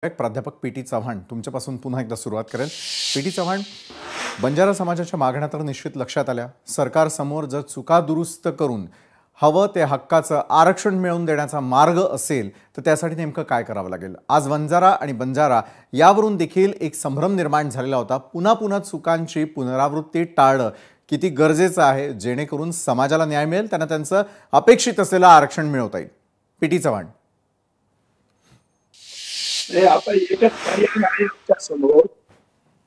प्राध्यापक पी.टी. चव्हाण तुमच्यापासून पुन्हा एकदा सुरुवात करेल। पी.टी. चव्हाण, बंजारा समाजाच्या मागण्या तर निश्चित लक्षात आल्या। सरकार समोर जर चुका दुरुस्त करून हवं ते हक्काचं आरक्षण मिळवून देण्याचा मार्ग असेल तर त्यासाठी नेमकं काय करावं लागेल? आज वंजारा आणि बंजारा यावरून देखील एक संभ्रम निर्माण झालेला होता। पुन्हा पुन्हा चुकांची पुनरावृत्ती टाळणं किती गरजेचं आहे जेणेकरून समाजाला न्याय मिळेल, त्यांना त्यांचं अपेक्षित असलेलं आरक्षण मिळवता येईल। पी.टी. चव्हाण, आता एकच पर्याय आहे आमच्या समोर,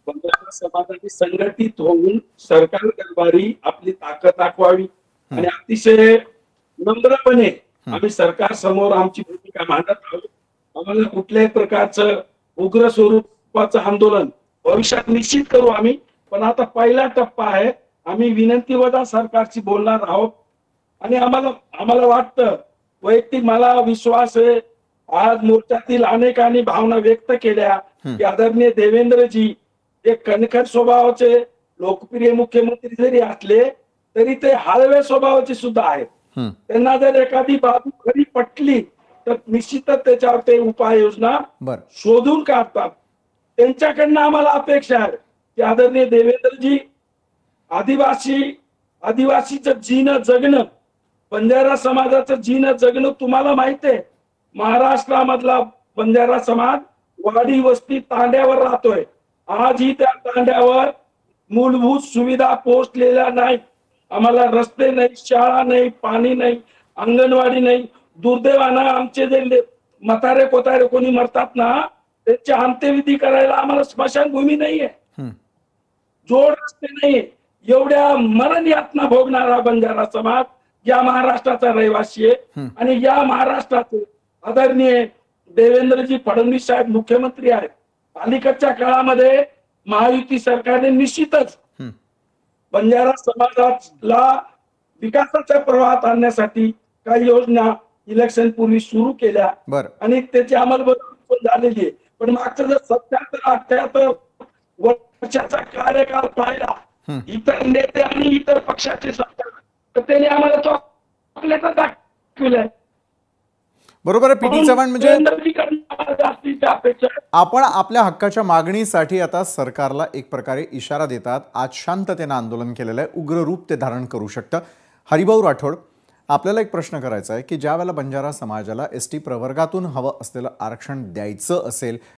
बंजारा समाजाने संघटित होऊन सरकार दरबारी आपली ताकद दाखवावी आणि अतिशय नम्रपणे आम्ही सरकार समोर आमची भूमिका मांडत आहोत। आम्हाला कुठल्याही प्रकारचं उग्र स्वरूपाचं आंदोलन भविष्यात निश्चित करू आम्ही, पण आता पहिला टप्पा आहे। आम्ही विनंतीवजा सरकारशी बोलणार आहोत आणि आम्हाला वाटतं, वैयक्तिक मला विश्वास आहे, आज मोर्चातील अनेकांनी भावना व्यक्त केल्या की आदरणीय देवेंद्रजी एक कणखर स्वभावाचे लोकप्रिय मुख्यमंत्री जरी असले तरी ते हळव्या स्वभावाचे सुद्धा आहेत। त्यांना जर एखादी बाजू खरी पटली तर निश्चितच त्याच्यावर ते उपाययोजना शोधून काढतात। त्यांच्याकडनं आम्हाला अपेक्षा आहे की आदरणीय देवेंद्रजी आदिवासीचं जीणं जगणं, बंजारा समाजाचं जीणं जगणं तुम्हाला माहिती आहे, महाराष्ट्रामधला बंजारा समाज वाडी वस्ती तांड्यावर राहतोय। आजही त्या तांड्यावर मूलभूत सुविधा पोहोचलेल्या नाही। आम्हाला रस्ते नाही, शाळा नाही, पाणी नाही, अंगणवाडी नाही। दुर्दैवानं आमचे जे म्हातारे कोतारे कोणी मरतात ना, त्यांची अंत्यविधी करायला आम्हाला स्मशानभूमी नाहीये, जोड रस्ते नाहीये। एवढ्या मरण यातना भोगणारा बंजारा समाज या महाराष्ट्राचा रहिवासी आहे आणि या महाराष्ट्राचे आदरणीय देवेंद्रजी फडणवीस साहेब मुख्यमंत्री आहेत। अलीकडच्या काळामध्ये महायुती सरकारने निश्चितच बंजारा समाजाला विकासाच्या प्रवाहात आणण्यासाठी काही योजना इलेक्शन पूर्वी सुरू केल्या आणि त्याची अंमलबजावणी पण झालेली आहे। पण मागचं जर 77-78 वर्षाचा कार्यकाळ पाहिला, इतर नेते आणि इतर पक्षाचे सरकार, तर त्यांनी आम्हाला तो आपल्याला दाखवलाय। बरोबर आहे पी.टी. चव्हाण, म्हणजे आपण आपल्या हक्काच्या मागणीसाठी आता सरकारला एक प्रकारे इशारा देतात। आज शांततेने आंदोलन केलेलं आहे, उग्र रूप ते धारण करू शकतं। हरिभाऊ राठोड, आपल्याला एक प्रश्न करायचा आहे की ज्या वेळेला बंजारा समाजाला एसटी प्रवर्गातून हवं असलेलं आरक्षण द्यायचं असेल